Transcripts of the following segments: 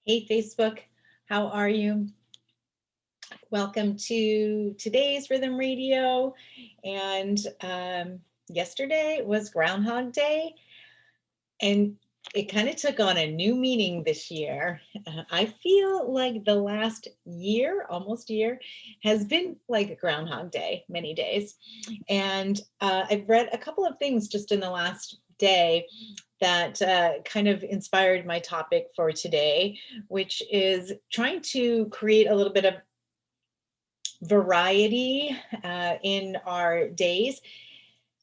Hey, Facebook, how are you? Welcome to today's Rhythm Radio. And yesterday was Groundhog Day, and it kind of took on a new meaning this year. I feel like the last year, almost year, has been like a Groundhog Day, many days. And I've read a couple of things just in the last day that kind of inspired my topic for today, which is trying to create a little bit of variety in our days.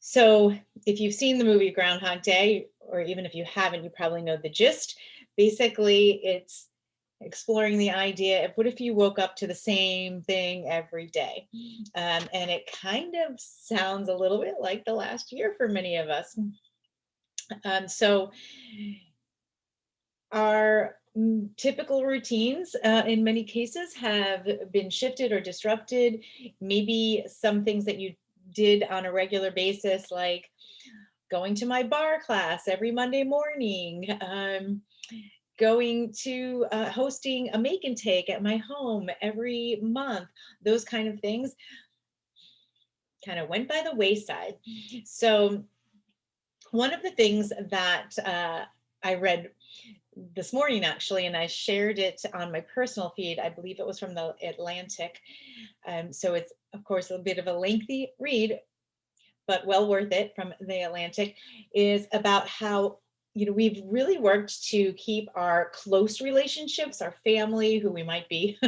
So, if you've seen the movie Groundhog Day, or even if you haven't, you probably know the gist. Basically, it's exploring the idea of what if you woke up to the same thing every day? And it kind of sounds a little bit like the last year for many of us. So, our typical routines in many cases have been shifted or disrupted. Maybe some things that you did on a regular basis, like going to my bar class every Monday morning, going to hosting a make and take at my home every month, those kind of things kind of went by the wayside. So, one of the things that I read this morning actually, and I shared it on my personal feed. I believe it was from the Atlantic. So it's, of course, a bit of a lengthy read, but well worth it, from the Atlantic, is about how we've really worked to keep our close relationships, our family, who we might be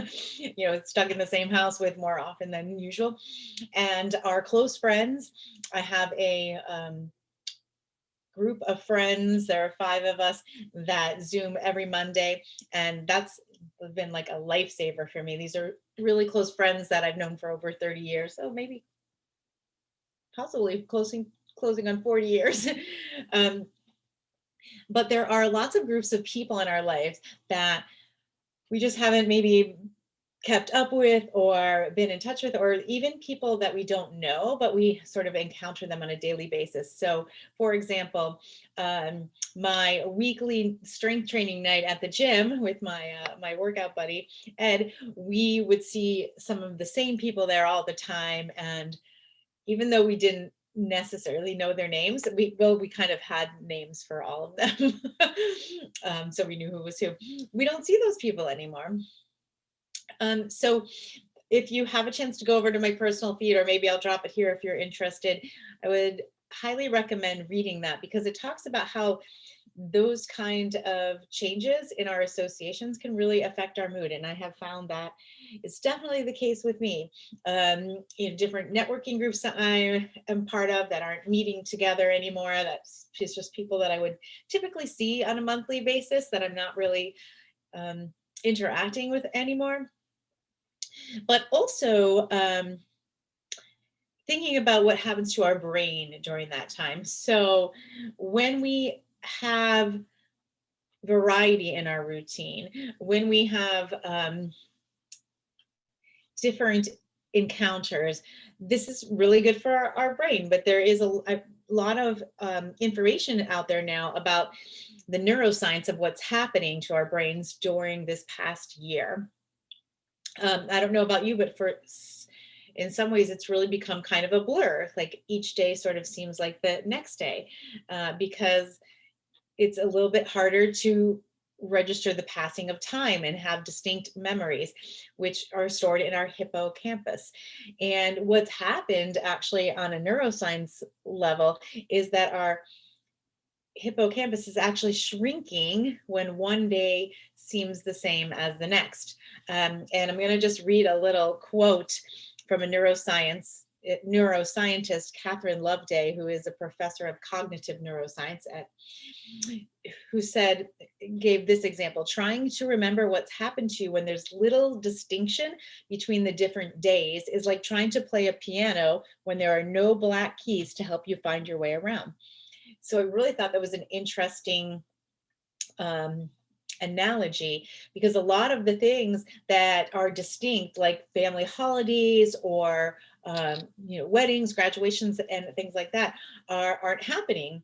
stuck in the same house with more often than usual, and our close friends. I have a group of friends. There are 5 of us that Zoom every Monday, and that's been like a lifesaver for me. These are really close friends that I've known for over 30 years, so maybe possibly closing on 40 years. um, but there are lots of groups of people in our lives that we just haven't maybe kept up with or been in touch with, or even people that we don't know, but we sort of encounter them on a daily basis. So, for example, my weekly strength training night at the gym with my workout buddy Ed, we would see some of the same people there all the time, and even though we didn't necessarily know their names, we kind of had names for all of them. So we knew who was who. We don't see those people anymore. So if you have a chance to go over to my personal feed, or maybe I'll drop it here if you're interested, I would highly recommend reading that, because it talks about how those kind of changes in our associations can really affect our mood. And I have found that it's definitely the case with me. Different networking groups that I am part of that aren't meeting together anymore. That's just people that I would typically see on a monthly basis that I'm not really interacting with anymore. But also thinking about what happens to our brain during that time. So when we have variety in our routine, when we have different encounters, this is really good for our brain. But there is a lot of information out there now about the neuroscience of what's happening to our brains during this past year. I don't know about you, but in some ways it's really become kind of a blur. Like each day sort of seems like the next day, because it's a little bit harder to register the passing of time and have distinct memories, which are stored in our hippocampus. And what's happened actually on a neuroscience level is that our hippocampus is actually shrinking when one day seems the same as the next. And I'm going to just read a little quote from a neuroscientist, Catherine Loveday, who is a professor of cognitive neuroscience who gave this example: trying to remember what's happened to you when there's little distinction between the different days is like trying to play a piano when there are no black keys to help you find your way around. So I really thought that was an interesting analogy, because a lot of the things that are distinct, like family holidays or weddings, graduations, and things like that, aren't happening.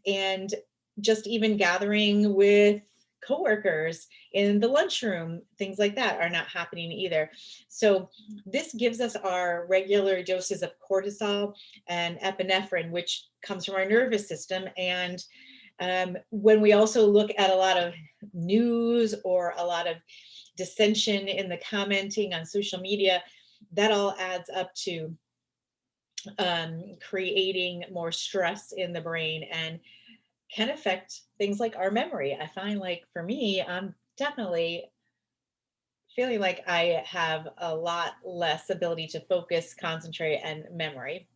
And just even gathering with coworkers in the lunchroom, things like that are not happening either. So this gives us our regular doses of cortisol and epinephrine, which comes from our nervous system. And when we also look at a lot of news or a lot of dissension in the commenting on social media, that all adds up to creating more stress in the brain and can affect things like our memory. I find, like, for me, I'm definitely feeling like I have a lot less ability to focus, concentrate, and memory.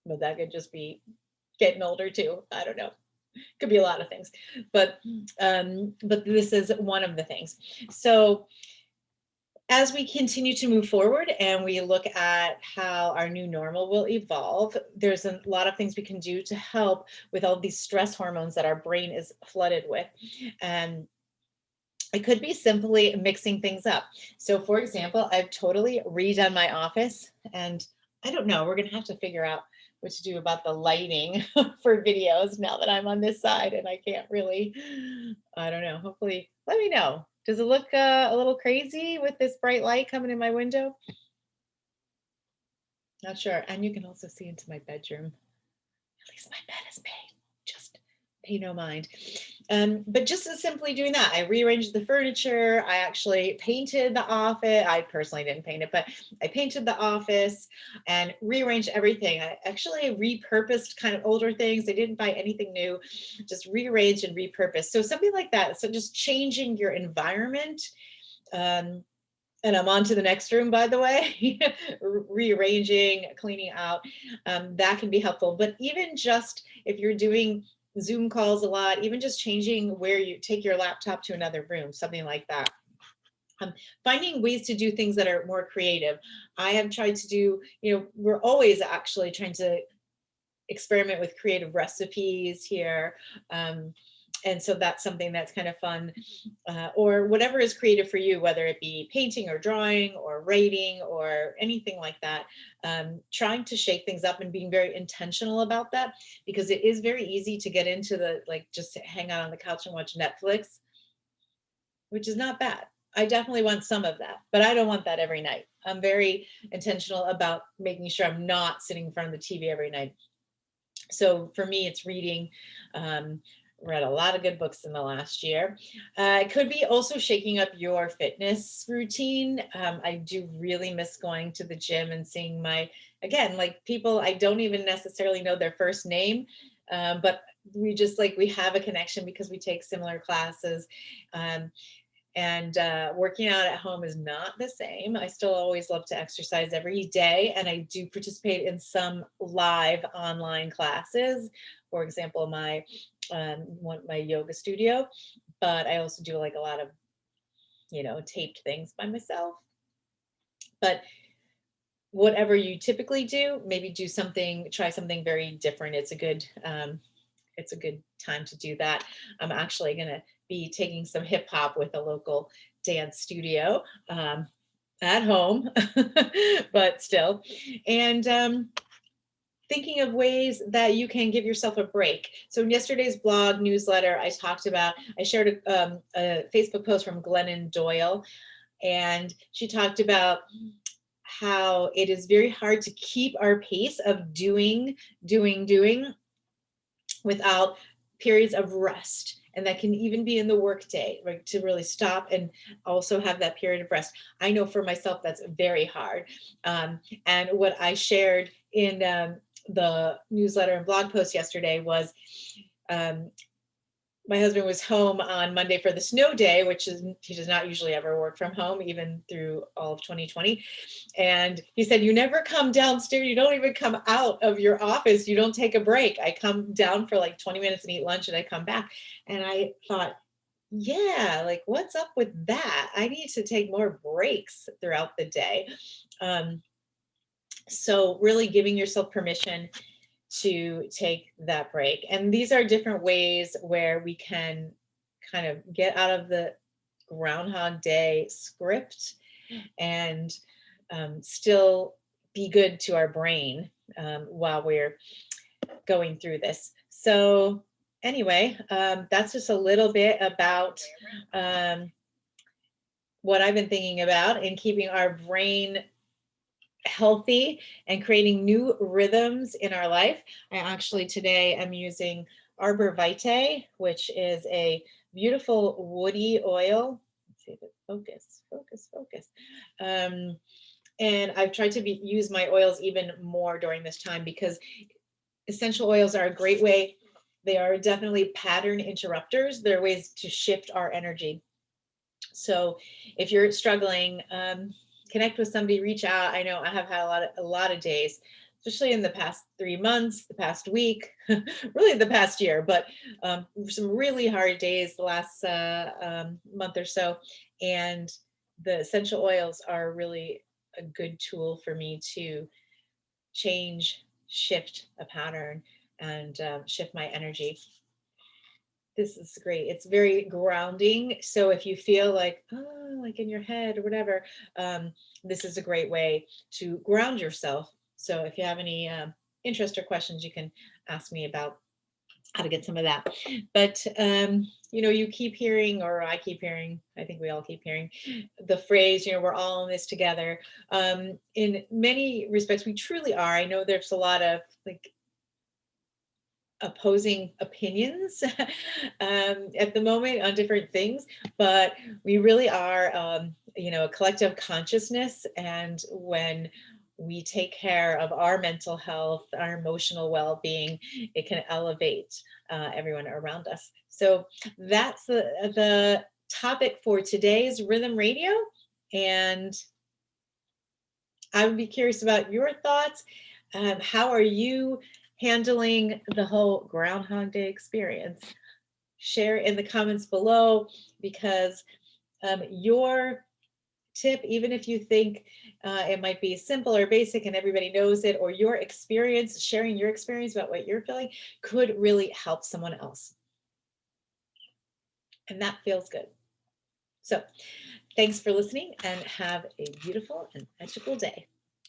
But that could just be getting older too. I don't know. Could be a lot of things. But this is one of the things. So as we continue to move forward and we look at how our new normal will evolve, there's a lot of things we can do to help with all these stress hormones that our brain is flooded with. And it could be simply mixing things up. So for example, I've totally redone my office, and I don't know, we're gonna have to figure out what to do about the lighting for videos now that I'm on this side and I can't really, I don't know, hopefully, let me know. Does it look a little crazy with this bright light coming in my window? Not sure. And you can also see into my bedroom. At least my bed is made. Just pay no mind. But just as simply doing that, I rearranged the furniture. I actually painted the office. I personally didn't paint it, but I painted the office and rearranged everything. I actually repurposed kind of older things. I didn't buy anything new, just rearranged and repurposed. So something like that. So just changing your environment. Um, and I'm on to the next room, by the way, rearranging, cleaning out, that can be helpful. But even just if you're doing Zoom calls a lot, even just changing where you take your laptop to another room, something like that. Finding ways to do things that are more creative. I have tried to do, we're always actually trying to experiment with creative recipes here. And so that's something that's kind of fun, or whatever is creative for you, whether it be painting or drawing or writing or anything like that. Trying to shake things up and being very intentional about that, because it is very easy to get into the, like, just hang out on the couch and watch Netflix, which is not bad. I definitely want some of that, but I don't want that every night. I'm very intentional about making sure I'm not sitting in front of the TV every night. So for me, it's reading. Read a lot of good books in the last year. It could be also shaking up your fitness routine. I do really miss going to the gym and seeing again, like, people I don't even necessarily know their first name, but we have a connection because we take similar classes. And working out at home is not the same. I still always love to exercise every day, and I do participate in some live online classes. For example, my yoga studio, but I also do like a lot of taped things by myself. But whatever you typically do, maybe try something very different. It's a good time to do that. I'm actually going to be taking some hip hop with a local dance studio at home, but still. And thinking of ways that you can give yourself a break. So in yesterday's blog newsletter, I shared a Facebook post from Glennon Doyle, and she talked about how it is very hard to keep our pace of doing without periods of rest. And that can even be in the workday, right? To really stop and also have that period of rest. I know for myself, that's very hard. And what I shared in the newsletter and blog post yesterday was, my husband was home on Monday for the snow day, he does not usually ever work from home, even through all of 2020. And he said, you never come downstairs. You don't even come out of your office. You don't take a break. I come down for like 20 minutes and eat lunch, and I come back. And I thought, yeah, like, what's up with that? I need to take more breaks throughout the day. So really giving yourself permission to take that break. And these are different ways where we can kind of get out of the Groundhog Day script and still be good to our brain while we're going through this. So Anyway, that's just a little bit about um, what I've been thinking about in keeping our brain healthy and creating new rhythms in our life. I actually today am using Arbor Vitae, which is a beautiful woody oil. Let's see if it focus. Um, and I've tried to use my oils even more during this time because essential oils are a great way. They are definitely pattern interrupters. They're ways to shift our energy. So if you're struggling, connect with somebody, reach out. I know I have had a lot of days, especially in the past 3 months, the past week, really the past year, but some really hard days the last month or so. And the essential oils are really a good tool for me to change, shift a pattern, and shift my energy. This is great. It's very grounding. So if you feel like, oh, like in your head or whatever, this is a great way to ground yourself. So if you have any interest or questions, you can ask me about how to get some of that. But you keep hearing, or I keep hearing, I think we all keep hearing the phrase, we're all in this together. In many respects, we truly are. I know there's a lot of like opposing opinions at the moment on different things, but we really are, a collective consciousness. And when we take care of our mental health, our emotional well-being, it can elevate everyone around us. So that's the topic for today's Rhythm Radio. And I would be curious about your thoughts. How are you handling the whole Groundhog Day experience? Share in the comments below, because your tip, even if you think it might be simple or basic and everybody knows it, or your experience, sharing your experience about what you're feeling, could really help someone else. And that feels good. So thanks for listening and have a beautiful and magical day.